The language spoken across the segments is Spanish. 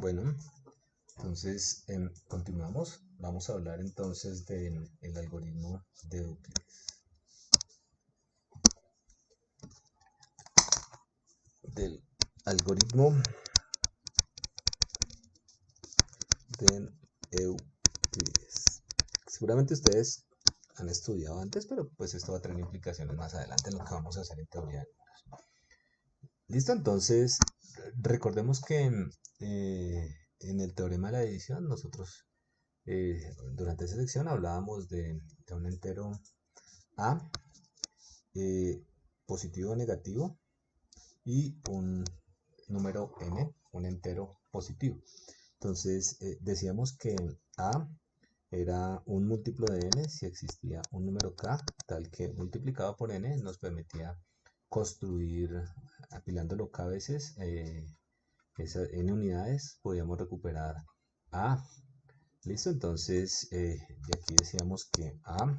Bueno, entonces continuamos. Vamos a hablar entonces del algoritmo de Euclides. Del algoritmo de Euclides. Seguramente ustedes han estudiado antes, pero pues esto va a tener implicaciones más adelante en lo que vamos a hacer en teoría de números. Listo, entonces recordemos que en el teorema de la división nosotros durante esa sección hablábamos de un entero a positivo o negativo y un número n, un entero positivo. Entonces decíamos que a era un múltiplo de n si existía un número k tal que multiplicado por n nos permitía construir, apilándolo k veces, esas n unidades, podíamos recuperar a. Listo, entonces de aquí decíamos que a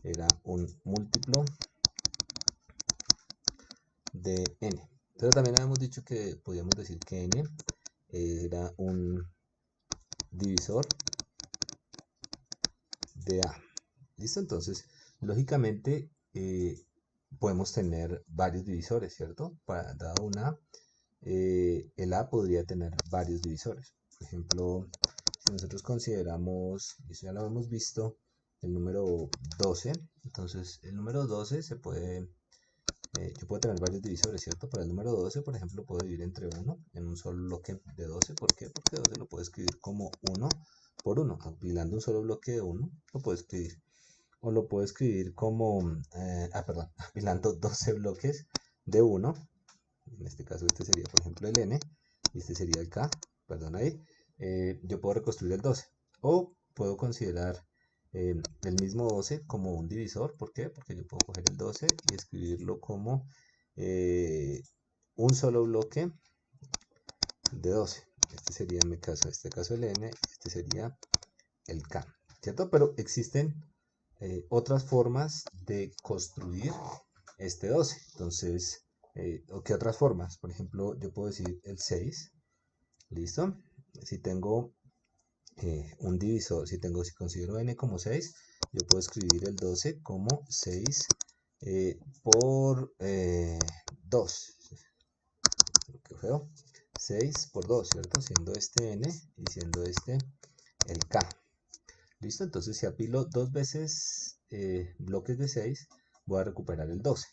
era un múltiplo de n. Entonces también habíamos dicho que podíamos decir que n era un divisor de a. ¿Listo? Entonces, lógicamente podemos tener varios divisores, ¿cierto? Dado un a, el a podría tener varios divisores. Por ejemplo, si nosotros consideramos, y eso ya lo hemos visto, el número 12, entonces el número 12 se puede, yo puedo tener varios divisores, ¿cierto? Para el número 12, por ejemplo, puedo dividir entre 1 en un solo bloque de 12. ¿Por qué? Porque 12 lo puedo escribir como 1 por 1. Apilando un solo bloque de 1, lo puedo escribir. O lo puedo escribir como, perdón, apilando 12 bloques de 1. En este caso este sería, por ejemplo, el n, y este sería el k, perdón ahí. Yo puedo reconstruir el 12. O puedo considerar el mismo 12 como un divisor. ¿Por qué? Porque yo puedo coger el 12 y escribirlo como un solo bloque de 12. Este sería en mi caso, este caso el n, este sería el k, ¿cierto? Pero existen otras formas de construir este 12. Entonces, ¿qué otras formas? Por ejemplo, yo puedo decir el 6, ¿listo? Si tengo un divisor, si considero n como 6, yo puedo escribir el 12 como 6 por 2. Qué feo. 6 por 2, ¿cierto? Siendo este n y siendo este el k. ¿Listo? Entonces, si apilo dos veces bloques de 6, voy a recuperar el 12.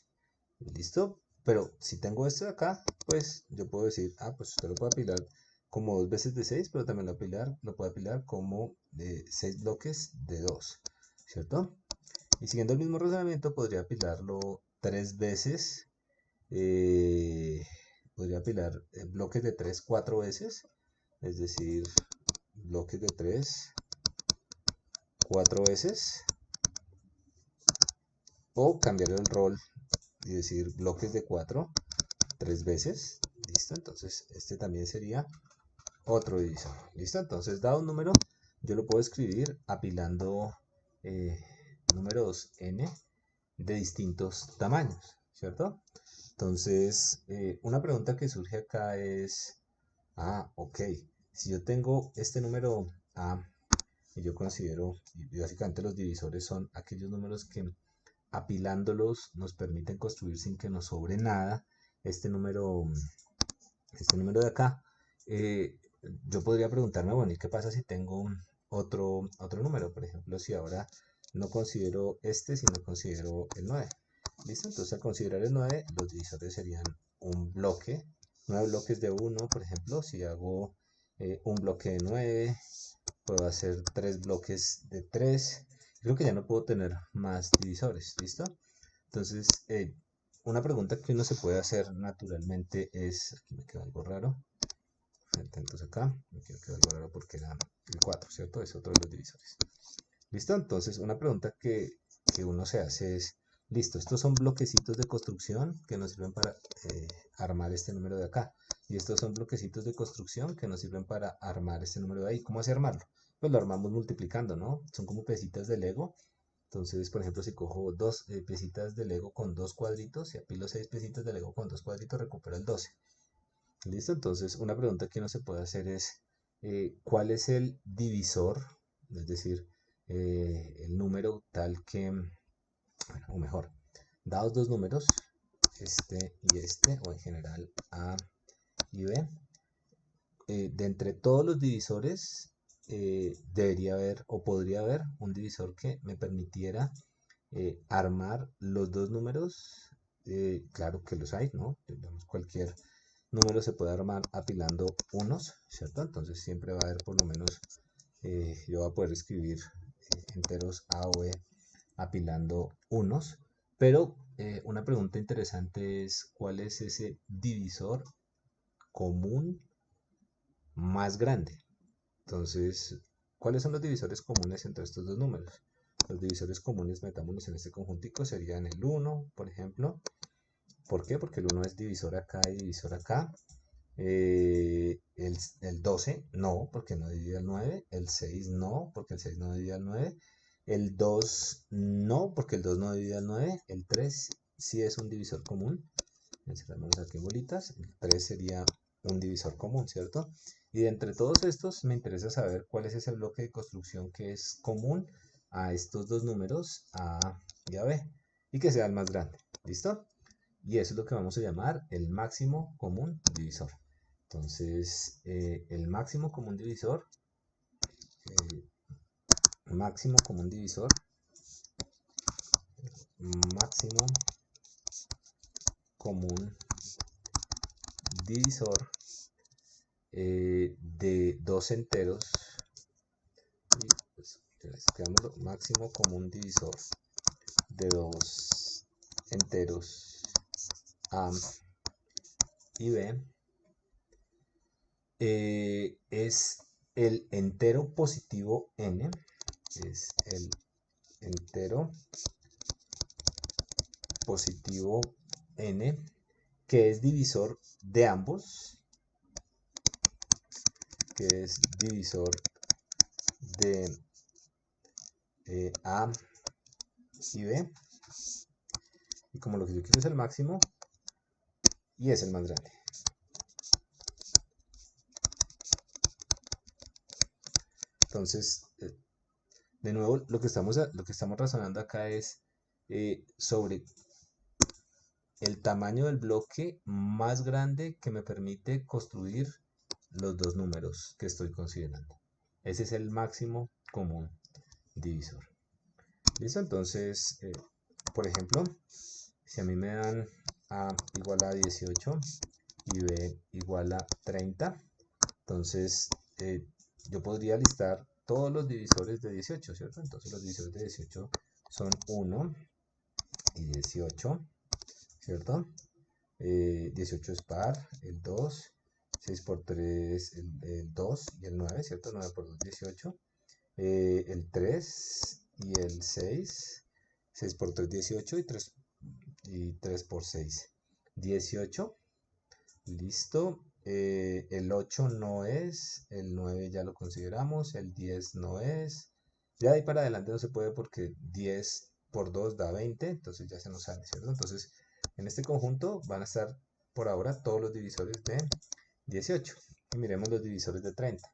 ¿Listo? Pero si tengo esto de acá, pues yo puedo decir, pues usted lo puede apilar como 2 veces de 6, pero también lo puede apilar como 6 bloques de 2, ¿cierto? Y siguiendo el mismo razonamiento, podría apilarlo 3 veces, podría apilar bloques de 3 4 veces, es decir, bloques de 3 4 veces, o cambiar el rol y decir bloques de 4 3 veces. ¿Listo? Entonces este también sería otro divisor. ¿Listo? Entonces, dado un número, yo lo puedo escribir apilando números n de distintos tamaños, ¿cierto? Entonces, una pregunta que surge acá es, ok, si yo tengo este número a y yo considero, y básicamente los divisores son aquellos números que apilándolos nos permiten construir sin que nos sobre nada, este número de acá, yo podría preguntarme, bueno, ¿y qué pasa si tengo otro número? Por ejemplo, si ahora no considero este, sino considero el 9. ¿Listo? Entonces, al considerar el 9, los divisores serían un bloque, 9 bloques de 1, por ejemplo. Si hago un bloque de 9, puedo hacer 3 bloques de 3. Creo que ya no puedo tener más divisores. ¿Listo? Entonces, una pregunta que uno se puede hacer naturalmente es, aquí me quedó algo raro, atentos acá, me quedó algo raro porque era el 4, ¿cierto? Es otro de los divisores. ¿Listo? Entonces, una pregunta que uno se hace es, listo, estos son bloquecitos de construcción que nos sirven para armar este número de acá. Y estos son bloquecitos de construcción que nos sirven para armar este número de ahí. ¿Cómo hace armarlo? Pues lo armamos multiplicando, ¿no? Son como piecitas de Lego. Entonces, por ejemplo, si cojo dos piecitas de Lego con dos cuadritos y apilo 6 piecitas de Lego con dos cuadritos, recupero el 12. ¿Listo? Entonces, una pregunta que uno se puede hacer es, cuál es el divisor, es decir, el número tal que, bueno, o mejor, dados dos números, este y este, o en general A y B, de entre todos los divisores debería haber o podría haber un divisor que me permitiera armar los dos números. Claro que los hay, ¿no? Digamos, cualquier número se puede armar apilando unos, ¿cierto? Entonces siempre va a haber por lo menos, yo voy a poder escribir enteros A o B apilando unos, pero una pregunta interesante es cuál es ese divisor común más grande. Entonces, ¿cuáles son los divisores comunes entre estos dos números? Los divisores comunes, metámonos en este conjuntico, serían el 1, por ejemplo. ¿Por qué? Porque el 1 es divisor acá y divisor acá. El 12 no, porque no divide al 9. El 6 no, porque el 6 no divide al 9. El 2 no, porque el 2 no divide al 9. El 3 sí es un divisor común. Encerramos aquí en bolitas. El 3 sería un divisor común, ¿cierto? Y de entre todos estos me interesa saber cuál es ese bloque de construcción que es común a estos dos números, A y a B, y que sea el más grande. ¿Listo? Y eso es lo que vamos a llamar el máximo común divisor. Entonces, el máximo común divisor, eh, máximo común divisor, máximo común divisor de dos enteros, y pues, quedamos máximo común divisor de dos enteros A y B, es el entero positivo n, es el entero positivo n, que es divisor de ambos, que es divisor de A y B, y como lo que yo quiero es el máximo y es el más grande. Entonces, de nuevo, lo que estamos razonando acá es sobre el tamaño del bloque más grande que me permite construir los dos números que estoy considerando. Ese es el máximo común divisor. ¿Listo? Entonces, por ejemplo, si a mí me dan A igual a 18 y B igual a 30, entonces yo podría listar todos los divisores de 18, ¿cierto? Entonces los divisores de 18 son 1 y 18, ¿cierto? 18 es par, el 2, 6 por 3, el 2 y el 9, ¿cierto? 9 por 2, 18. El 3 y el 6, 6 por 3, 18 y 3 por 6, 18. Listo. El 8 no es, el 9 ya lo consideramos, el 10 no es. Ya de ahí para adelante no se puede porque 10 por 2 da 20, entonces ya se nos sale, ¿cierto? Entonces, en este conjunto van a estar por ahora todos los divisores de 18. Y miremos los divisores de 30.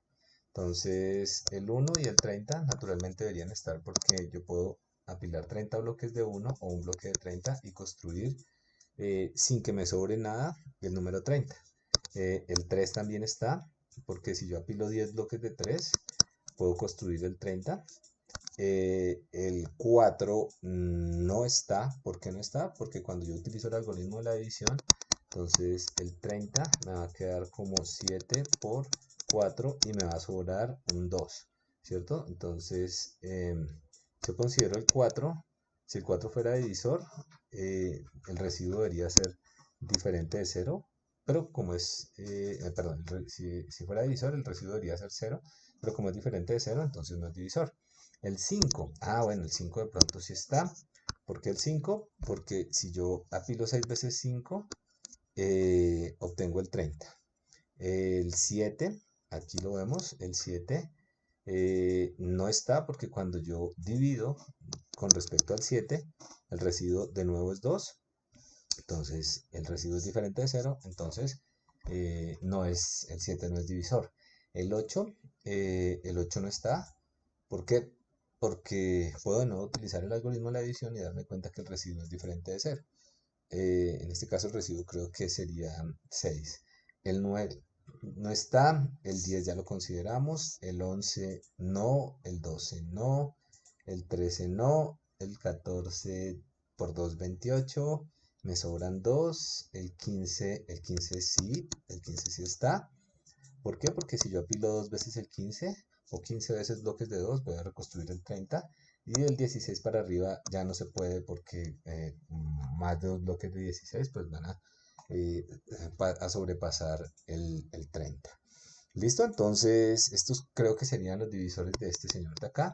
Entonces, el 1 y el 30 naturalmente deberían estar porque yo puedo apilar 30 bloques de 1 o un bloque de 30 y construir sin que me sobre nada el número 30. El 3 también está, porque si yo apilo 10 bloques de 3, puedo construir el 30. El 4 no está. ¿Por qué no está? Porque cuando yo utilizo el algoritmo de la división, entonces el 30 me va a quedar como 7 por 4 y me va a sobrar un 2, ¿cierto? Entonces, yo considero el 4. Si el 4 fuera divisor, el residuo debería ser diferente de 0, pero como es, perdón, si fuera divisor, el residuo debería ser 0, pero como es diferente de 0, entonces no es divisor. El 5, bueno, el 5 de pronto sí está. ¿Por qué el 5? Porque si yo apilo 6 veces 5, obtengo el 30. El 7, aquí lo vemos, el 7 no está porque cuando yo divido con respecto al 7, el residuo de nuevo es 2. Entonces el residuo es diferente de 0, entonces no es, el 7 no es divisor. El 8 no está. ¿Por qué? Porque puedo de nuevo utilizar el algoritmo de la adición y darme cuenta que el residuo es diferente de cero. En este caso el residuo creo que sería 6. El 9 no está, el 10 ya lo consideramos, el 11 no, el 12 no, el 13 no, el 14 por 2 28, me sobran 2, el 15 sí está. ¿Por qué? Porque si yo apilo dos veces el 15 o 15 veces bloques de 2, voy a reconstruir el 30 y del 16 para arriba ya no se puede porque más de dos bloques de 16 pues van a sobrepasar el 30. ¿Listo? Entonces estos creo que serían los divisores de este señor de acá.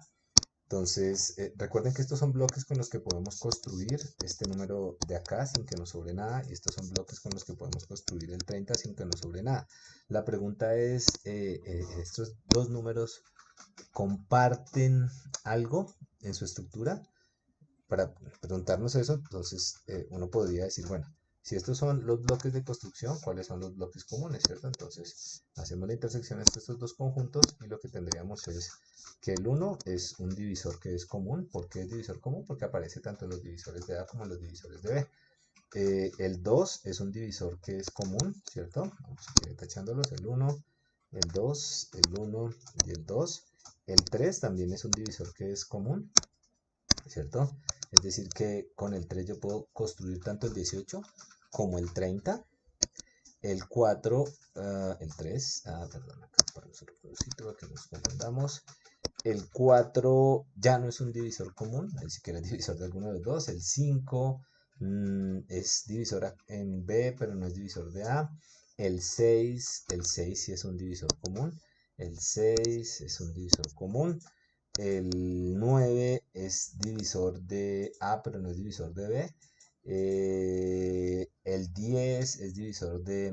Entonces, recuerden que estos son bloques con los que podemos construir este número de acá sin que nos sobre nada. Y estos son bloques con los que podemos construir el 30 sin que nos sobre nada. La pregunta es, ¿estos dos números comparten algo en su estructura? Para preguntarnos eso, entonces uno podría decir, bueno, si estos son los bloques de construcción, ¿cuáles son los bloques comunes, cierto? Entonces hacemos la intersección entre estos dos conjuntos y lo que tendríamos es que el 1 es un divisor que es común. ¿Por qué es divisor común? Porque aparece tanto en los divisores de A como en los divisores de B. El 2 es un divisor que es común, ¿cierto? Vamos a ir tachándolos, el 1, el 2, el 1 y el 2. El 3 también es un divisor que es común, ¿cierto? Es decir que con el 3 yo puedo construir tanto el 18 como el 30. El 4, el 3, perdón, acá para para que nos confundamos. El 4 ya no es un divisor común, ni siquiera es divisor de alguno de los dos. El 5 es divisor en B, pero no es divisor de A. El 6 sí es un divisor común. El 6 es un divisor común. El 9 es divisor de A, pero no es divisor de B. El 10 es divisor de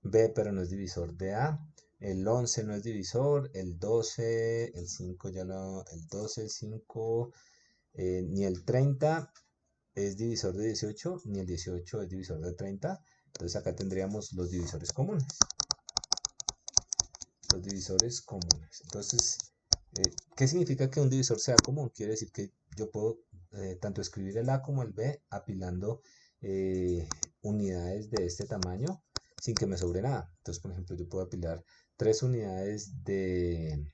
B, pero no es divisor de A. El 11 no es divisor. El 12, el 5 ya no. El 12, el 5, ni el 30 es divisor de 18, ni el 18 es divisor de 30. Entonces acá tendríamos los divisores comunes. Los divisores comunes. Entonces, ¿qué significa que un divisor sea común? Quiere decir que yo puedo tanto escribir el A como el B apilando unidades de este tamaño sin que me sobre nada. Entonces, por ejemplo, yo puedo apilar 3 unidades de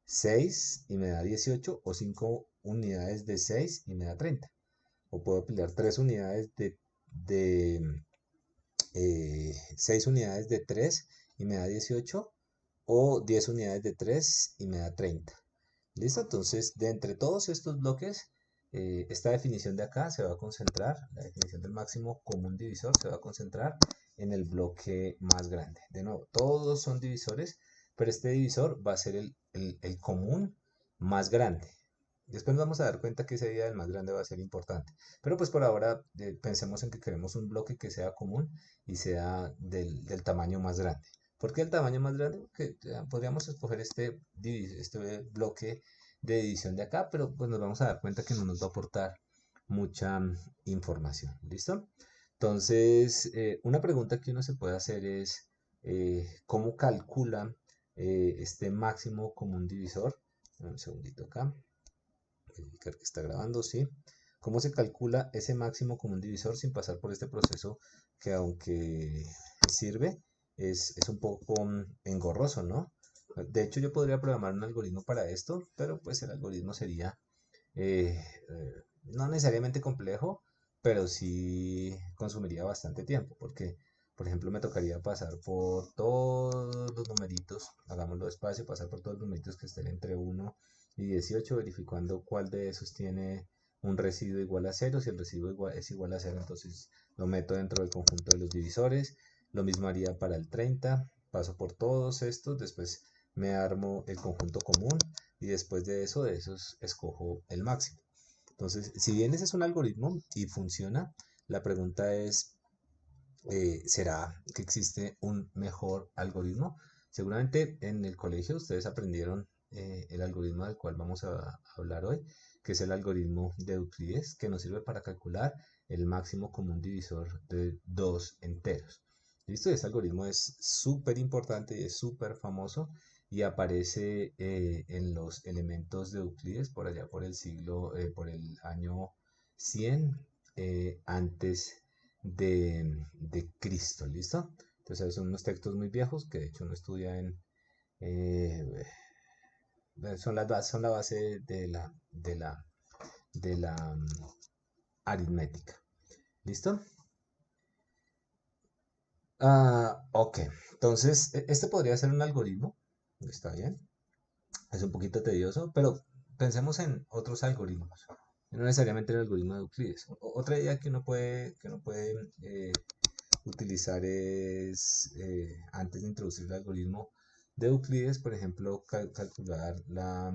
6 y me da 18 o 5 unidades de 6 y me da 30. O puedo apilar 3 unidades de 6 unidades de 3 y me da 18 o 10 unidades de 3 y me da 30. ¿Listo? Entonces, de entre todos estos bloques, esta definición de acá se va a concentrar, la definición del máximo común divisor se va a concentrar en el bloque más grande. De nuevo, todos son divisores, pero este divisor va a ser el común más grande. Después nos vamos a dar cuenta que ese día del más grande va a ser importante. Pero pues por ahora pensemos en que queremos un bloque que sea común y sea del tamaño más grande. ¿Por qué el tamaño más grande? Porque podríamos escoger este bloque de edición de acá, pero pues nos vamos a dar cuenta que no nos va a aportar mucha información. ¿Listo? Entonces, una pregunta que uno se puede hacer es, ¿cómo calcula este máximo común divisor? Un segundito acá. Verificar que está grabando, sí. ¿Cómo se calcula ese máximo común divisor sin pasar por este proceso que aunque sirve, es un poco engorroso, ¿no? De hecho, yo podría programar un algoritmo para esto, pero pues el algoritmo sería no necesariamente complejo, pero sí consumiría bastante tiempo, porque, por ejemplo, me tocaría pasar por todos los numeritos, hagámoslo despacio, pasar por todos los numeritos que estén entre 1 y 18, verificando cuál de esos tiene un residuo igual a 0. Si el residuo es igual a 0, entonces lo meto dentro del conjunto de los divisores. Lo mismo haría para el 30, paso por todos estos, después me armo el conjunto común y después de esos escojo el máximo. Entonces, si bien ese es un algoritmo y funciona, la pregunta es, ¿será que existe un mejor algoritmo? Seguramente en el colegio ustedes aprendieron el algoritmo del cual vamos a hablar hoy, que es el algoritmo de Euclides, que nos sirve para calcular el máximo común divisor de dos enteros. ¿Listo? Este algoritmo es súper importante y es súper famoso y aparece en los elementos de Euclides por allá por el año 100 antes de Cristo, ¿listo? Entonces son unos textos muy viejos que de hecho uno estudia eh, son la base de la aritmética, ¿listo? Ok, entonces este podría ser un algoritmo, está bien, es un poquito tedioso, pero pensemos en otros algoritmos, no necesariamente el algoritmo de Euclides. Otra idea que uno puede utilizar es, antes de introducir el algoritmo de Euclides, por ejemplo, calcular la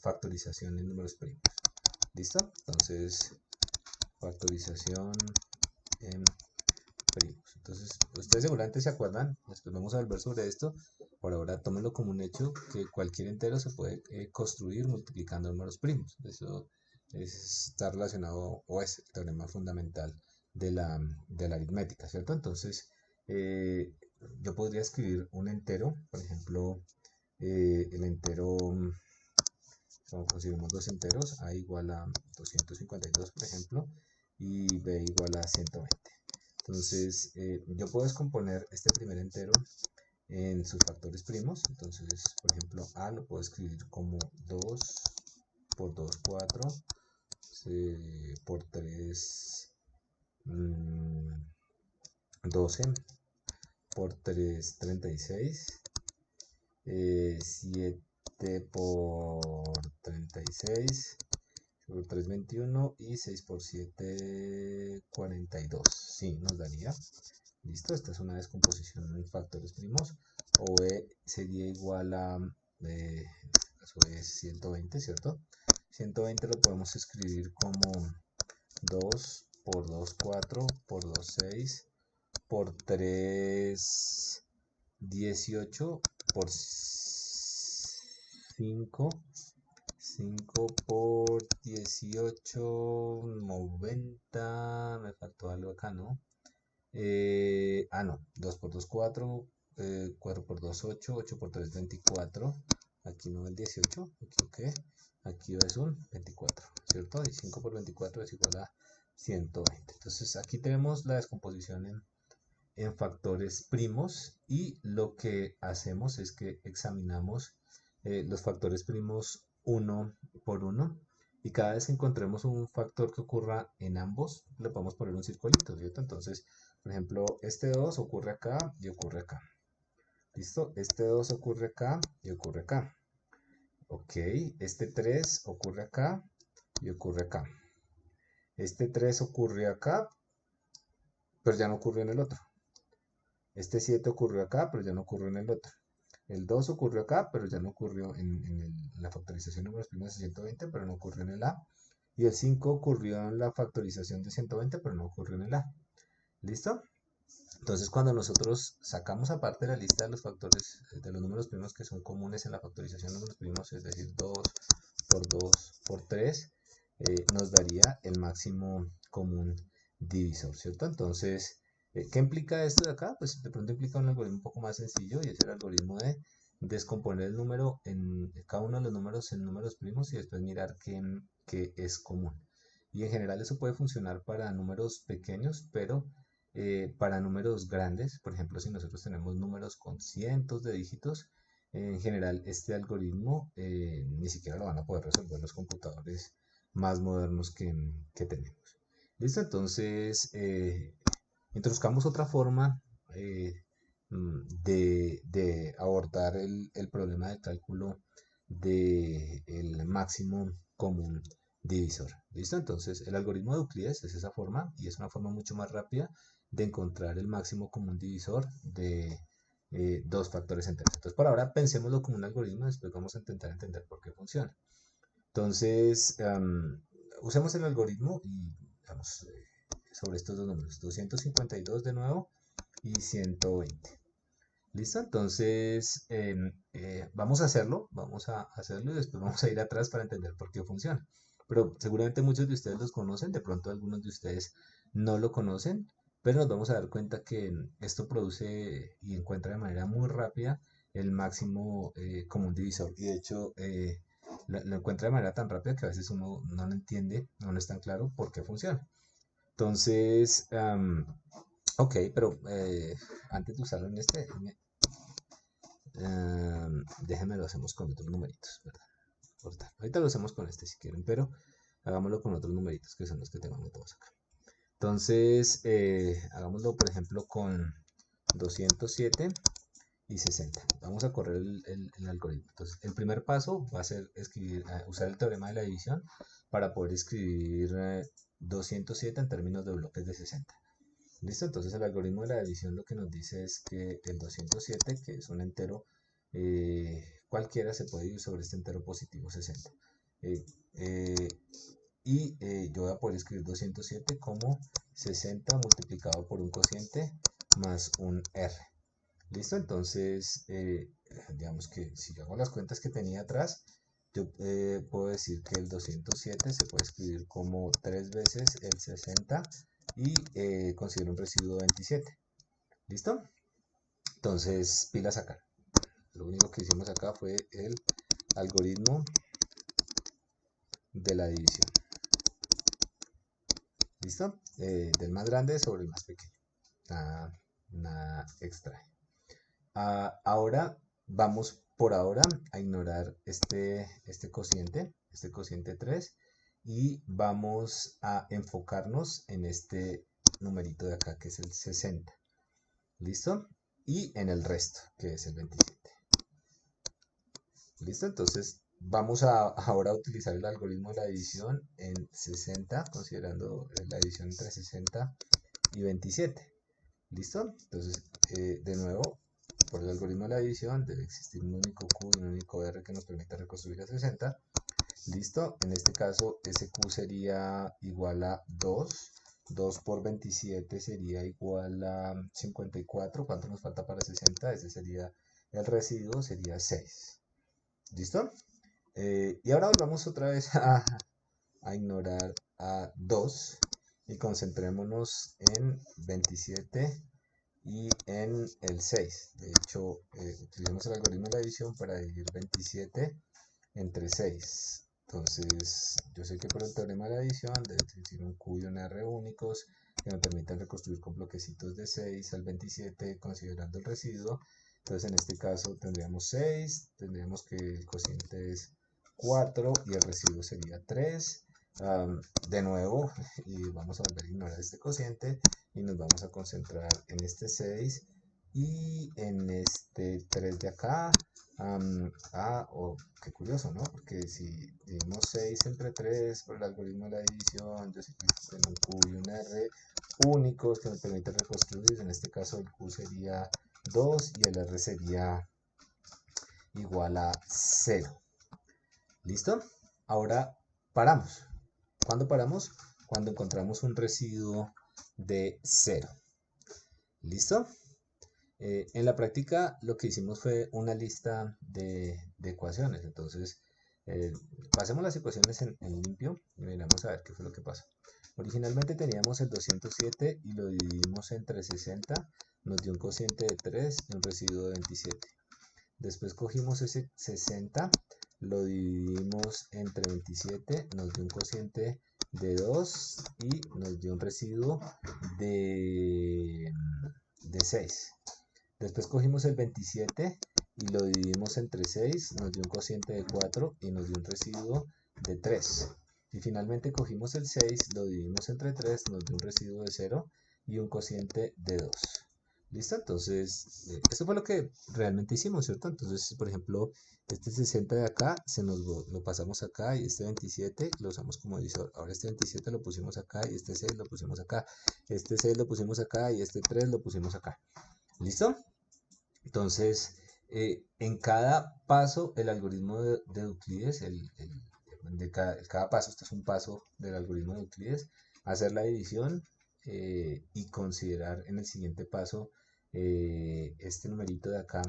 factorización en números primos. ¿Listo? Entonces, factorización en primos. Entonces, ustedes seguramente se acuerdan, después vamos a volver sobre esto. Por ahora, tómenlo como un hecho que cualquier entero se puede construir multiplicando números primos. Eso está relacionado, o es el teorema fundamental de la aritmética, ¿cierto? Entonces, eh, yo podría escribir un entero, por ejemplo, el entero, conseguimos dos enteros, a igual a 252, por ejemplo, y b igual a 120. Entonces, yo puedo descomponer este primer entero en sus factores primos. Entonces, por ejemplo, a lo puedo escribir como 2 por 2, 4, por 3, 12, por 3, 36, 7 por 36, por 3, 21 y 6 por 7, 42. Sí, nos daría. Listo, esta es una descomposición en factores primos. O E sería igual a, en este caso es 120, ¿cierto? 120 lo podemos escribir como 2 por 2, 4, por 2, 6, por 3, 18, por 5, 5 por 18, 90, me faltó algo acá, ¿no? No, 2 por 2, 4, 4 por 2, 8, 8 por 3, 24, aquí no el 18, me equivoqué, aquí es un 24, ¿cierto? Y 5 por 24 es igual a 120. Entonces aquí tenemos la descomposición en factores primos y lo que hacemos es que examinamos los factores primos uno por uno y cada vez que encontremos un factor que ocurra en ambos le podemos poner un circulito, ¿cierto? Entonces, por ejemplo, este 2 ocurre acá y ocurre acá. ¿Listo? Este 2 ocurre acá y ocurre acá. Ok, este 3 ocurre acá y ocurre acá. Este 3 ocurre acá, pero ya no ocurrió en el otro. Este 7 ocurrió acá, pero ya no ocurrió en el otro. El 2 ocurrió acá, pero ya no ocurrió en la factorización de números primos de 120, pero no ocurrió en el A. Y el 5 ocurrió en la factorización de 120, pero no ocurrió en el A. ¿Listo? Entonces, cuando nosotros sacamos aparte la lista de los factores de los números primos que son comunes en la factorización de números primos, es decir, 2 por 2 por 3, nos daría el máximo común divisor, ¿cierto? Entonces, ¿qué implica esto de acá? Pues de pronto implica un algoritmo un poco más sencillo y es el algoritmo de descomponer el número en cada uno de los números en números primos y después mirar qué es común. Y en general eso puede funcionar para números pequeños, pero para números grandes, por ejemplo, si nosotros tenemos números con cientos de dígitos, en general este algoritmo ni siquiera lo van a poder resolver los computadores más modernos que tenemos. ¿Listo? Entonces, introduzcamos otra forma de abordar el problema de cálculo del máximo común divisor. ¿Listo? Entonces, el algoritmo de Euclides es esa forma y es una forma mucho más rápida de encontrar el máximo común divisor de dos factores enteros. Entonces, por ahora pensémoslo como un algoritmo, después vamos a intentar entender por qué funciona. Entonces, usemos el algoritmo y vamos sobre estos dos números, 252 de nuevo y 120. ¿Listo? Entonces, vamos a hacerlo y después vamos a ir atrás para entender por qué funciona. Pero seguramente muchos de ustedes los conocen, de pronto algunos de ustedes no lo conocen. pero nos vamos a dar cuenta que esto produce y encuentra de manera muy rápida el máximo común divisor. Y de hecho lo encuentra de manera tan rápida que a veces uno no lo entiende, no es tan claro por qué funciona. Entonces, ok, pero antes de usarlo en este, déjenme lo hacemos con otros numeritos, ¿verdad? Ahorita lo hacemos con este si quieren, pero hagámoslo con otros numeritos que son los que tengo anotados acá. Entonces, hagámoslo por ejemplo con 207 y 60. Vamos a correr el algoritmo. Entonces, el primer paso va a ser usar el teorema de la división para poder escribir 207 en términos de bloques de 60. ¿Listo? Entonces el algoritmo de la división lo que nos dice es que el 207, que es un entero cualquiera, se puede dividir sobre este entero positivo 60. Yo voy a poder escribir 207 como 60 multiplicado por un cociente más un R. ¿Listo? Entonces, digamos que si yo hago las cuentas que tenía atrás, yo puedo decir que el 207 se puede escribir como 3 veces el 60 y considero un residuo 27. ¿Listo? Entonces, pilas acá. Lo único que hicimos acá fue el algoritmo de la división. ¿Listo? Del más grande sobre el más pequeño. Nada extra. Ahora vamos por ahora a ignorar este cociente 3, y vamos a enfocarnos en este numerito de acá que es el 60. ¿Listo? Y en el resto, que es el 27. ¿Listo? Entonces vamos ahora a utilizar el algoritmo de la división en 60, considerando la división entre 60 y 27. ¿Listo? Entonces, de nuevo, por el algoritmo de la división debe existir un único Q y un único R que nos permita reconstruir a 60. ¿Listo? En este caso, ese Q sería igual a 2. 2 por 27 sería igual a 54. ¿Cuánto nos falta para 60? Ese sería el residuo, sería 6. ¿Listo? Y ahora volvamos otra vez a ignorar a 2 y concentrémonos en 27 y en el 6. De hecho, utilizamos el algoritmo de la división para dividir 27 entre 6. Entonces, yo sé que por el teorema de la división debe existir un Q y un R únicos que me permitan reconstruir con bloquecitos de 6 al 27 considerando el residuo. Entonces, en este caso tendríamos 6, tendríamos que el cociente es 4 y el residuo sería 3. De nuevo, y vamos a volver a ignorar este cociente y nos vamos a concentrar en este 6 y en este 3 de acá. Qué curioso, ¿no? Porque si dividimos 6 entre 3 por el algoritmo de la división, yo sé que tengo un Q y un R únicos que me permiten reconstruir. En este caso el Q sería 2 y el R sería igual a 0. ¿Listo? Ahora paramos. ¿Cuándo paramos? Cuando encontramos un residuo de 0. ¿Listo? En la práctica lo que hicimos fue una lista de ecuaciones. Entonces, pasemos las ecuaciones en limpio y miramos a ver qué fue lo que pasó. Originalmente teníamos el 207 y lo dividimos entre 60, nos dio un cociente de 3 y un residuo de 27. Después cogimos ese 60, lo dividimos entre 27, nos dio un cociente de 2 y nos dio un residuo de 6. Después cogimos el 27 y lo dividimos entre 6, nos dio un cociente de 4 y nos dio un residuo de 3. Y finalmente cogimos el 6, lo dividimos entre 3, nos dio un residuo de 0 y un cociente de 2. ¿Listo? Entonces, eso fue lo que realmente hicimos, ¿cierto? Entonces, por ejemplo, este 60 de acá lo pasamos acá y este 27 lo usamos como divisor. Ahora este 27 lo pusimos acá y este 6 lo pusimos acá. Este 6 lo pusimos acá y este 3 lo pusimos acá. ¿Listo? Entonces, en cada paso, el algoritmo de Euclides, cada paso, este es un paso del algoritmo de Euclides, hacer la división y considerar en el siguiente paso este numerito de acá,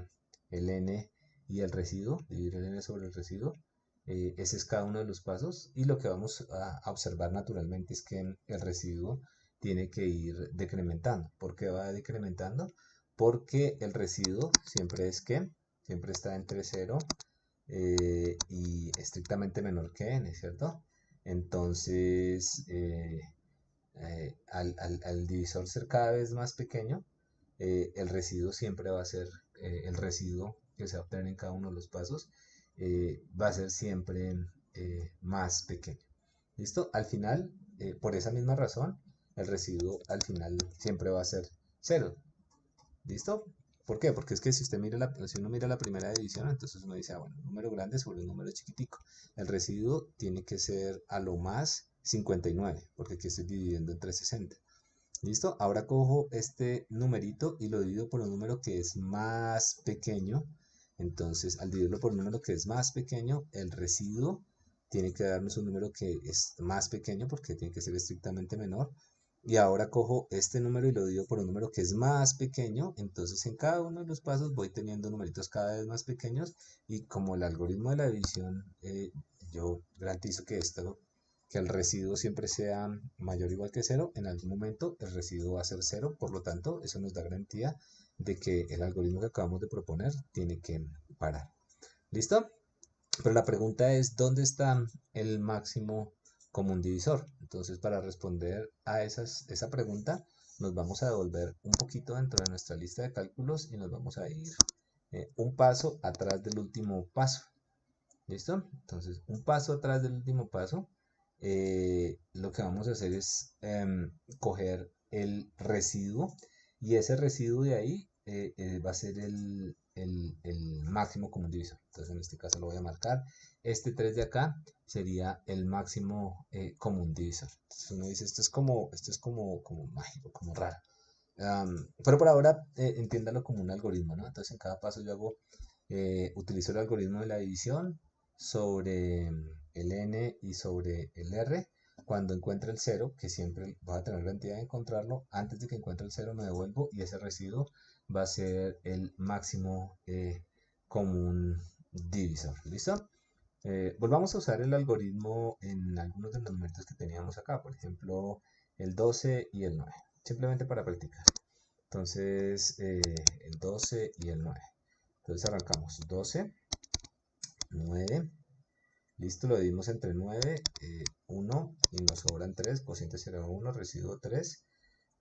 el n y el residuo, dividir el n sobre el residuo. Ese es cada uno de los pasos y lo que vamos a observar naturalmente es que el residuo tiene que ir decrementando. ¿Por qué va decrementando? Porque el residuo siempre es que, siempre está entre 0 y estrictamente menor que n, ¿cierto? Entonces, al divisor ser cada vez más pequeño, el residuo siempre va a ser, el residuo que se va a obtener en cada uno de los pasos, va a ser siempre más pequeño. ¿Listo? Al final, por esa misma razón, el residuo al final siempre va a ser 0. ¿Listo? ¿Por qué? Porque es que si usted mira si uno mira la primera división, entonces uno dice, bueno, un número grande sobre un número chiquitico. El residuo tiene que ser a lo más 59, porque aquí estoy dividiendo entre 60. ¿Listo? Ahora cojo este numerito y lo divido por un número que es más pequeño. Entonces, al dividirlo por un número que es más pequeño, el residuo tiene que darnos un número que es más pequeño porque tiene que ser estrictamente menor. Y ahora cojo este número y lo divido por un número que es más pequeño. Entonces, en cada uno de los pasos voy teniendo numeritos cada vez más pequeños. Y como el algoritmo de la división, yo garantizo que el residuo siempre sea mayor o igual que 0, en algún momento el residuo va a ser 0, por lo tanto, eso nos da garantía de que el algoritmo que acabamos de proponer tiene que parar. ¿Listo? Pero la pregunta es, ¿dónde está el máximo común divisor? Entonces, para responder a esa pregunta, nos vamos a devolver un poquito dentro de nuestra lista de cálculos y nos vamos a ir un paso atrás del último paso. ¿Listo? Entonces, un paso atrás del último paso, lo que vamos a hacer es coger el residuo y ese residuo de ahí va a ser el máximo común divisor. Entonces, en este caso lo voy a marcar. Este 3 de acá sería el máximo común divisor. Entonces, uno dice, esto es como mágico, como raro. Pero por ahora, entiéndalo como un algoritmo, ¿no? Entonces, en cada paso yo utilizo el algoritmo de la división sobre el n y sobre el r. Cuando encuentre el 0, que siempre va a tener la entidad de encontrarlo, antes de que encuentre el 0 me devuelvo y ese residuo va a ser el máximo común divisor. ¿Listo? Volvamos a usar el algoritmo en algunos de los numeritos que teníamos acá, por ejemplo, el 12 y el 9, simplemente para practicar. Entonces, el 12 y el 9. Entonces arrancamos 12, 9, listo, lo dividimos entre 9, 1 y nos sobran 3, cociente será 1, residuo 3.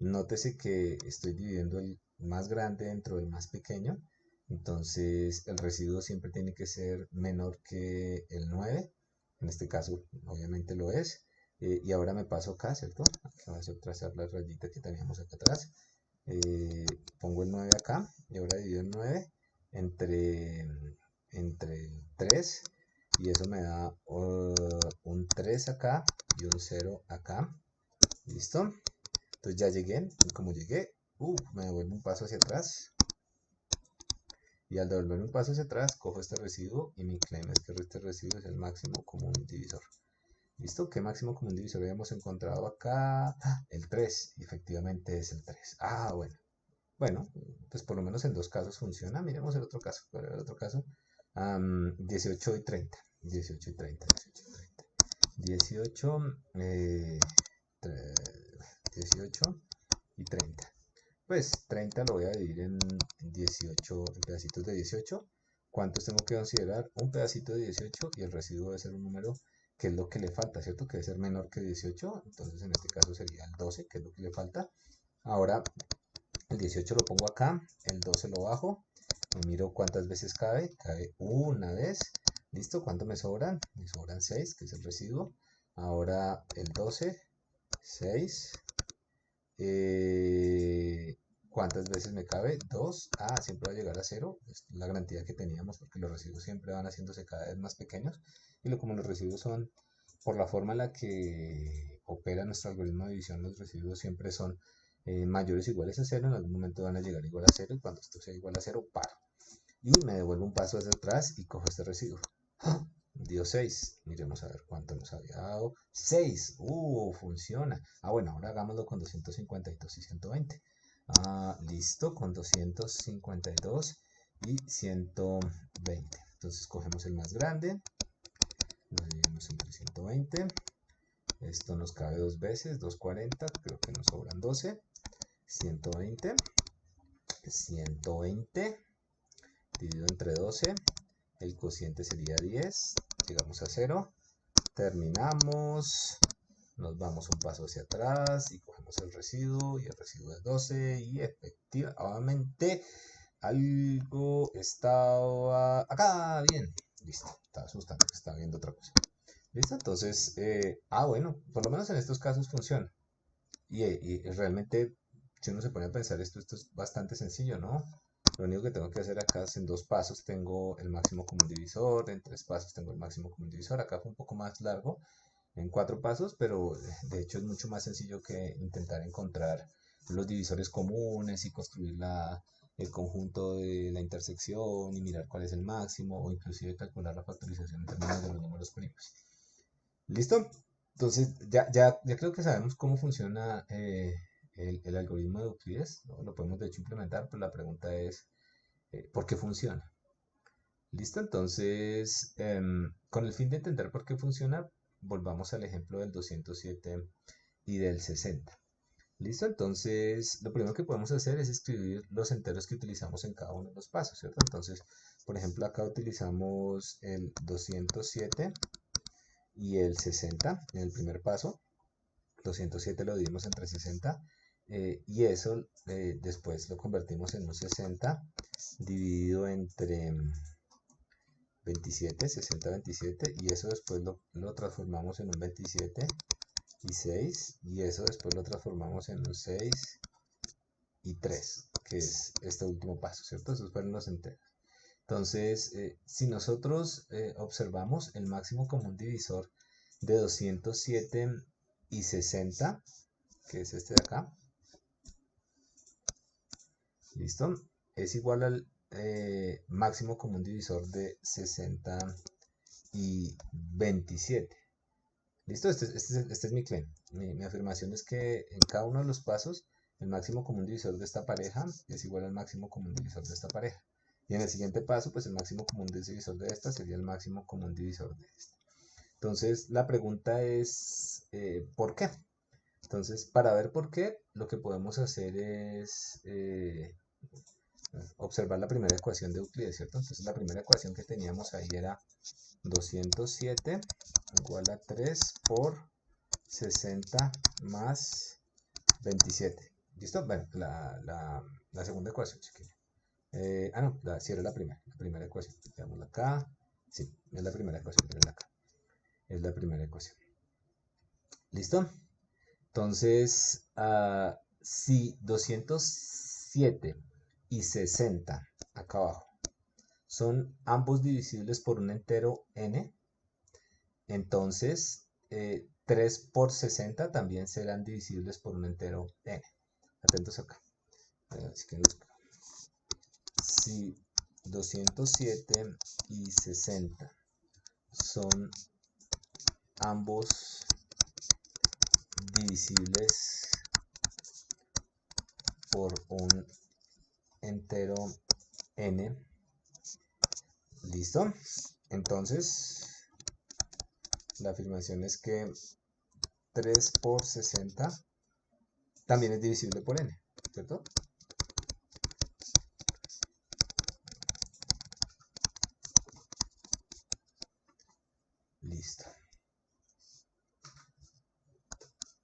Nótese que estoy dividiendo el más grande dentro del más pequeño, entonces el residuo siempre tiene que ser menor que el 9, en este caso obviamente lo es, y ahora me paso acá, ¿cierto? Aquí vamos a trazar la rayita que teníamos acá atrás, pongo el 9 acá y ahora divido el 9 entre el 3 y eso me da un 3 acá y un 0 acá. ¿Listo? Entonces ya llegué, y como llegué, me devuelvo un paso hacia atrás. Y al devolverme un paso hacia atrás, cojo este residuo y mi claim es que este residuo es el máximo común divisor. ¿Listo? ¿Qué máximo común divisor habíamos encontrado acá? El 3, y efectivamente es el 3. Bueno. Bueno, pues por lo menos en dos casos funciona. Miremos el otro caso. ¿Cuál era el otro caso? 18 y 30. 18 y 30. 18, 18 y 30. Pues 30 lo voy a dividir en 18 en pedacitos de 18. ¿Cuántos tengo que considerar? Un pedacito de 18 y el residuo debe ser un número que es lo que le falta, ¿cierto? Que debe ser menor que 18. Entonces en este caso sería el 12, que es lo que le falta. Ahora el 18 lo pongo acá, el 12 lo bajo, y miro cuántas veces cabe, cabe una vez, listo, ¿cuánto me sobran? Me sobran 6, que es el residuo. Ahora el 12, 6, ¿cuántas veces me cabe? 2, siempre va a llegar a 0, es la garantía que teníamos porque los residuos siempre van haciéndose cada vez más pequeños, y como los residuos son, por la forma en la que opera nuestro algoritmo de división, los residuos siempre son mayores o iguales a 0, en algún momento van a llegar igual a 0 y cuando esto sea igual a 0 paro y me devuelvo un paso hacia atrás y cojo este residuo. Dio 6, miremos a ver cuánto nos había dado. 6, funciona. Bueno, ahora hagámoslo con 252 y 120. Listo, con 252 y 120. Entonces cogemos el más grande, lo dividimos entre 120. Esto nos cabe dos veces, 240, creo que nos sobran 12. 120. 120 dividido entre 12. El cociente sería 10. Llegamos a 0. Terminamos. Nos vamos un paso hacia atrás y cogemos el residuo. Y el residuo es 12. Y efectivamente algo estaba acá. Bien. Listo. Estaba asustando. Estaba viendo otra cosa. ¿Listo? Entonces, bueno, por lo menos en estos casos funciona. Y realmente, si uno se pone a pensar esto es bastante sencillo, ¿no? Lo único que tengo que hacer acá es en 2 pasos tengo el máximo común divisor, en 3 pasos tengo el máximo común divisor. Acá fue un poco más largo, en 4 pasos, pero de hecho es mucho más sencillo que intentar encontrar los divisores comunes y construir el conjunto de la intersección y mirar cuál es el máximo o inclusive calcular la factorización en términos de los números primos. ¿Listo? Entonces, ya creo que sabemos cómo funciona el algoritmo de Euclides, ¿no? Lo podemos de hecho implementar, pero la pregunta es, ¿por qué funciona? ¿Listo? Entonces, con el fin de entender por qué funciona, volvamos al ejemplo del 207 y del 60. ¿Listo? Entonces, lo primero que podemos hacer es escribir los enteros que utilizamos en cada uno de los pasos, ¿cierto? Entonces, por ejemplo, acá utilizamos el 207 y el 60 en el primer paso. 207 lo dividimos entre 60 y eso después lo convertimos en un 60 dividido entre 27, 60, 27 y eso después lo transformamos en un 27 y 6 y eso después lo transformamos en un 6 y 3, que es este último paso, ¿cierto? Esos fueron los enteros. Entonces, si nosotros observamos el máximo común divisor de 207 y 60, que es este de acá, ¿listo? Es igual al máximo común divisor de 60 y 27. ¿Listo? Este es mi claim. Mi afirmación es que en cada uno de los pasos el máximo común divisor de esta pareja es igual al máximo común divisor de esta pareja. Y en el siguiente paso, pues el máximo común divisor de esta sería el máximo común divisor de esta. Entonces, la pregunta es, ¿por qué? Entonces, para ver por qué, lo que podemos hacer es observar la primera ecuación de Euclides, ¿cierto? Entonces, la primera ecuación que teníamos ahí era 207 igual a 3 por 60 más 27. ¿Listo? Bueno, la segunda ecuación, si quieren. No, sí era la primera ecuación. Veámosla acá. Sí, es la primera ecuación, acá. Es la primera ecuación. ¿Listo? Entonces, si 207 y 60 acá abajo son ambos divisibles por un entero n, entonces 3 por 60 también serán divisibles por un entero n. Atentos acá. Si 207 y 60 son ambos divisibles por un entero n, ¿listo? Entonces, la afirmación es que 3 por 60 también es divisible por n, ¿cierto? Listo.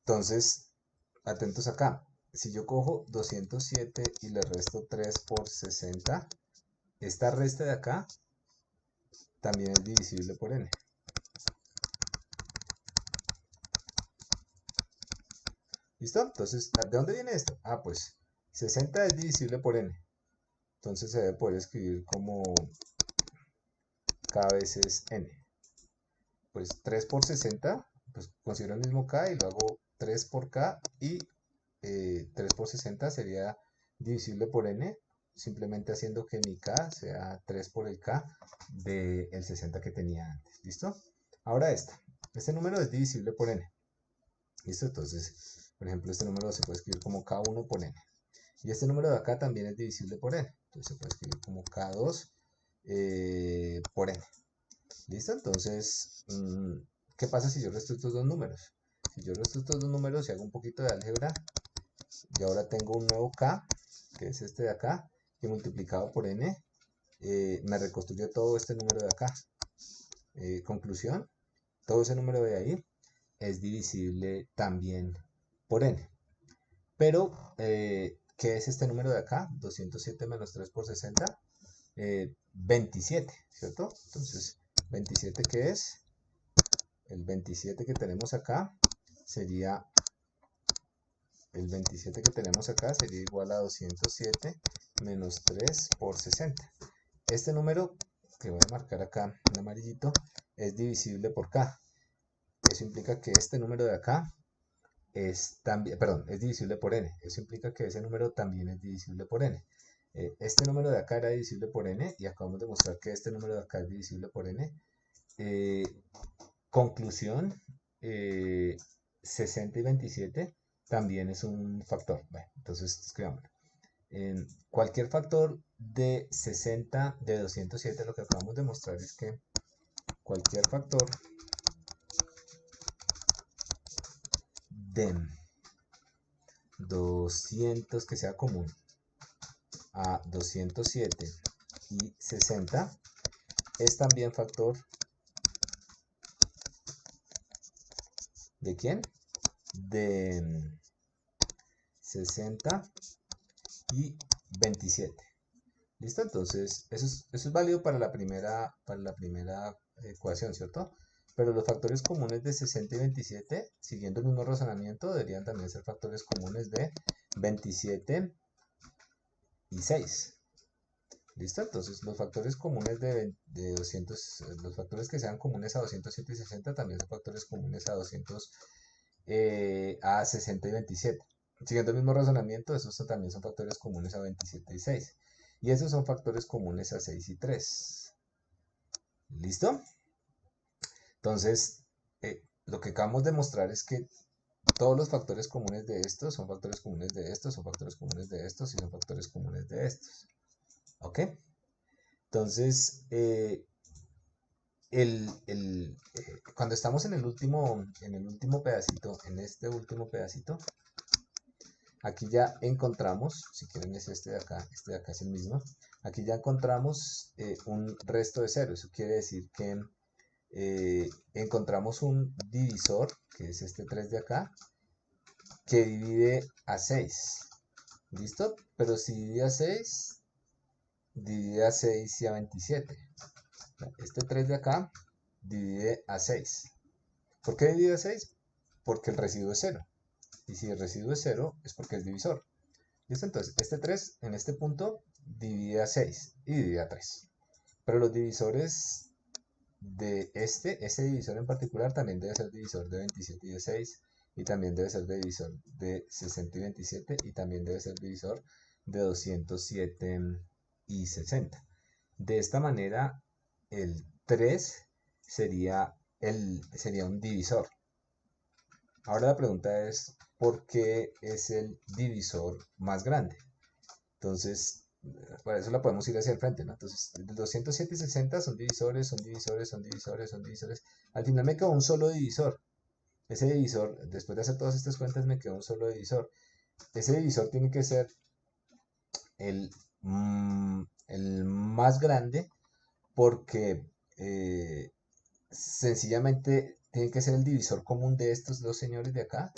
Entonces, atentos acá. Si yo cojo 207 y le resto 3 por 60, esta resta de acá también es divisible por n. ¿Listo? Entonces, ¿de dónde viene esto? Pues 60 es divisible por n. Entonces se debe poder escribir como k veces n. Pues 3 por 60, pues considero el mismo k y lo hago 3 por k y 3 por 60 sería divisible por n, simplemente haciendo que mi k sea 3 por el k del 60 que tenía antes. ¿Listo? Ahora este número es divisible por n. ¿Listo? Entonces, por ejemplo, este número se puede escribir como k1 por n. Y este número de acá también es divisible por n. Entonces se puede escribir como k2 por n. ¿Listo? Entonces, ¿qué pasa si yo resto estos dos números? Si yo resto estos dos números y hago un poquito de álgebra, y ahora tengo un nuevo k, que es este de acá, que multiplicado por n, me reconstruye todo este número de acá. Conclusión, todo ese número de ahí es divisible también por n. Pero, ¿qué es este número de acá? 207 menos 3 por 60, 27, ¿cierto? Entonces, 27, ¿qué es? El 27 que tenemos acá sería, el 27 que tenemos acá sería igual a 207 menos 3 por 60. Este número, que voy a marcar acá en amarillito, es divisible por k. Eso implica que este número de acá es también, perdón, es divisible por n. Eso implica que ese número también es divisible por n. Este número de acá era divisible por n y acabamos de mostrar que este número de acá es divisible por n. Conclusión, 60 y 27 también es un factor. Bueno, entonces escribámoslo. Cualquier factor de 60 de 207, lo que acabamos de mostrar es que cualquier factor de 200 que sea común a 207 y 60 es también factor ¿de quién? De 60 y 27. ¿Listo? Entonces, eso es válido para la primera ecuación, ¿cierto? Pero los factores comunes de 60 y 27, siguiendo el mismo razonamiento, deberían también ser factores comunes de 27 y 6. ¿Listo? Entonces, los factores comunes de 200, los factores que sean comunes a 207 y 60 también son factores comunes a 60 y 27. Siguiendo el mismo razonamiento, esos también son factores comunes a 27 y 6. Y esos son factores comunes a 6 y 3. ¿Listo? Entonces, lo que acabamos de mostrar es que todos los factores comunes de estos son factores comunes de estos, son factores comunes de estos y son factores comunes de estos. ¿Ok? Entonces, cuando estamos en el último pedacito, en este último pedacito, aquí ya encontramos, si quieren es este de acá es el mismo, aquí ya encontramos un resto de cero. Eso quiere decir que encontramos un divisor, que es este 3 de acá, que divide a 6. ¿Listo? Pero si divide a 6, divide a 6 y a 27. Este 3 de acá divide a 6. ¿Por qué divide a 6? Porque el residuo es 0. Y si el residuo es 0, es porque es divisor. ¿Listo? Entonces, este 3 en este punto divide a 6 y divide a 3. Pero los divisores de ese divisor en particular también debe ser divisor de 27 y de 6, y también debe ser divisor de 60 y 27, y también debe ser divisor de 207 y 60. De esta manera, el 3 sería un divisor. Ahora la pregunta es, ¿por qué es el divisor más grande? Entonces, para eso la podemos ir hacia el frente, ¿no? Entonces, 207 y 60 son divisores, son divisores, son divisores, son divisores. Al final me quedó un solo divisor. Ese divisor, después de hacer todas estas cuentas, me quedó un solo divisor. Ese divisor tiene que ser el, el más grande porque sencillamente tiene que ser el divisor común de estos dos señores de acá.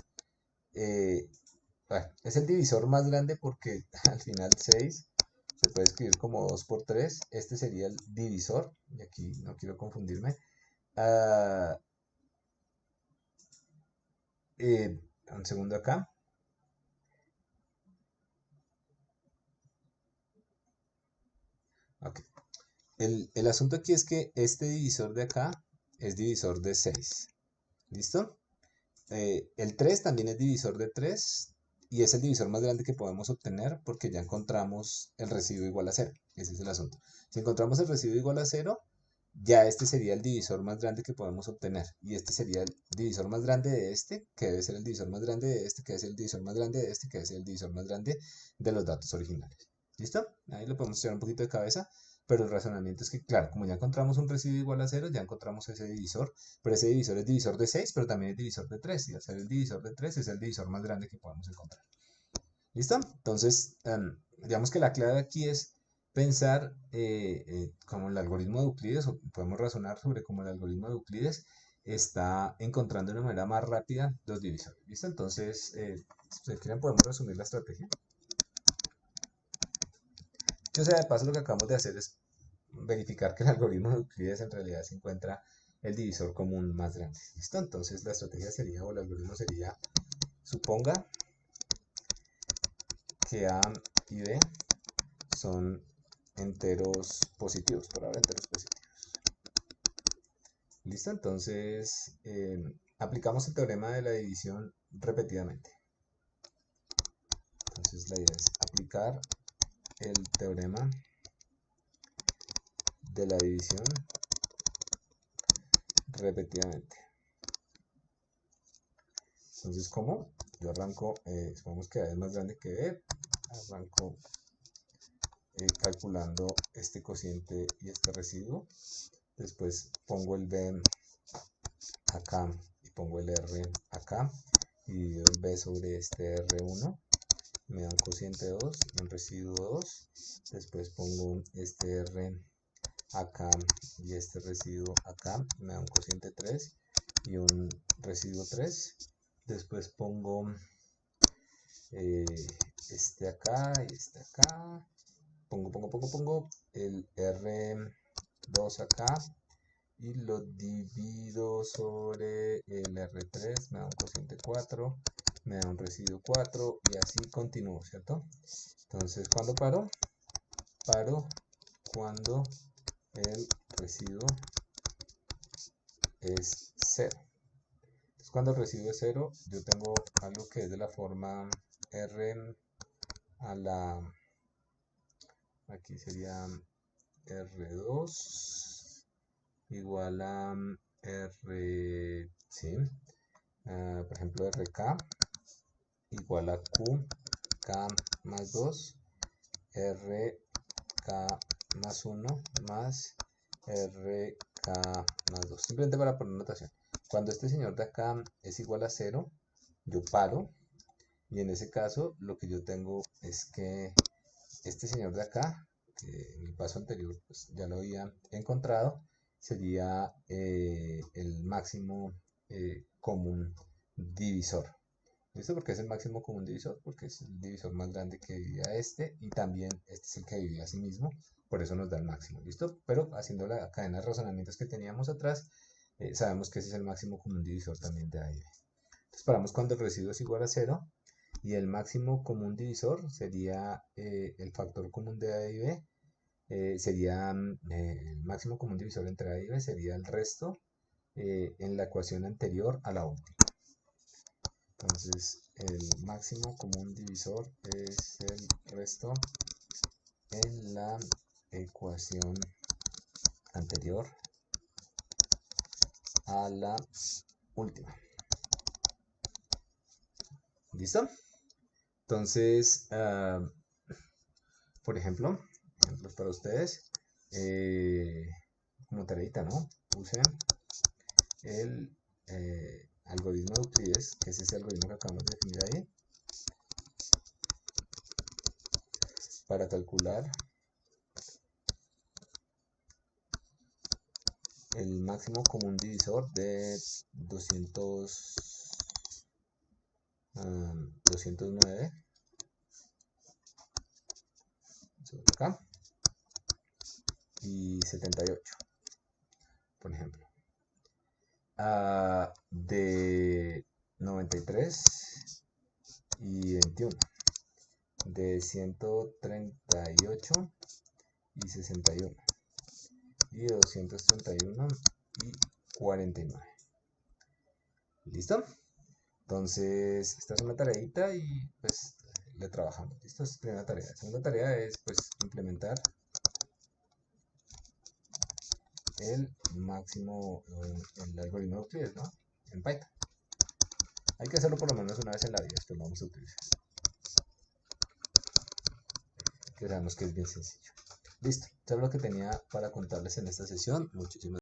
Bueno, es el divisor más grande porque al final 6 se puede escribir como 2 por 3. Este sería el divisor. Y aquí no quiero confundirme. Ah, un segundo acá. Okay. El asunto aquí es que este divisor de acá es divisor de 6. ¿Listo? El 3 también es divisor de 3 y es el divisor más grande que podemos obtener porque ya encontramos el residuo igual a 0. Ese es el asunto. Si encontramos el residuo igual a 0, ya este sería el divisor más grande que podemos obtener. Y este sería el divisor más grande de este, que debe ser el divisor más grande de este, que debe ser el divisor más grande de este, que debe ser el divisor más grande de los datos originales. ¿Listo? Ahí le podemos echar un poquito de cabeza. pero el razonamiento es que, claro, como ya encontramos un residuo igual a 0, ya encontramos ese divisor, pero ese divisor es divisor de 6, pero también es divisor de 3, y al ser el divisor de 3 es el divisor más grande que podemos encontrar. ¿Listo? Entonces, digamos que la clave aquí es pensar como el algoritmo de Euclides, o podemos razonar sobre cómo el algoritmo de Euclides está encontrando de una manera más rápida los divisores. ¿Listo? Entonces, si quieren podemos resumir la estrategia. O sea, de paso lo que acabamos de hacer es verificar que el algoritmo de Euclides en realidad se encuentra el divisor común más grande. ¿Listo? Entonces la estrategia sería, o el algoritmo sería, suponga que A y B son enteros positivos, por ahora enteros positivos. ¿Listo? Entonces aplicamos el teorema de la división repetidamente. Entonces la idea es aplicar el teorema de la división repetidamente. Entonces, ¿cómo? Yo arranco, supongamos que A es más grande que B, arranco calculando este cociente y este residuo. Después pongo el B acá y pongo el R acá y divido el B sobre este R1. Me da un cociente 2 y un residuo 2. Después pongo este R acá y este residuo acá. Me da un cociente 3 y un residuo 3. Después pongo este acá y este acá. Pongo el R2 acá y lo divido sobre el R3, me da un cociente 4, me da un residuo 4 y así continúo, ¿cierto? Entonces, ¿cuándo paro? Paro cuando el residuo es 0. Entonces, cuando el residuo es 0, yo tengo algo que es de la forma R a la... Aquí sería R2 igual a R, ¿sí? Por ejemplo, RK igual a QK más 2, RK más 1 más RK más 2. Simplemente para poner notación. Cuando este señor de acá es igual a 0, yo paro. Y en ese caso, lo que yo tengo es que este señor de acá, que en el paso anterior pues, ya lo había encontrado, sería el máximo común divisor. ¿Listo? Porque es el máximo común divisor, porque es el divisor más grande que divide a este, y también este es el que divide a sí mismo, por eso nos da el máximo. ¿Listo? Pero haciendo la cadena de razonamientos que teníamos atrás, sabemos que ese es el máximo común divisor también de A y B. Entonces paramos cuando el residuo es igual a 0. Y el máximo común divisor sería el factor común de A y B, sería el máximo común divisor entre A y B sería el resto en la ecuación anterior a la última. Entonces el máximo común divisor es el resto en la ecuación anterior a la última. ¿Listo? Entonces, por ejemplo, ejemplos para ustedes, como tareita, ¿no? Puse el algoritmo de Euclides, que es ese algoritmo que acabamos de definir ahí, para calcular el máximo común divisor de 209 sobre acá y 78, por ejemplo. De 93 y 21, de 138 y 61, y de 231 y 49. ¿Listo? Entonces, esta es una tareita y pues le trabajamos. ¿Listo? Es la primera tarea. La segunda tarea es pues implementar el máximo, el algoritmo de Euclides, ¿no? En Python. Hay que hacerlo por lo menos una vez en la vida, esto lo vamos a utilizar. Que sabemos que es bien sencillo. Listo, eso es lo que tenía para contarles en esta sesión. Muchísimas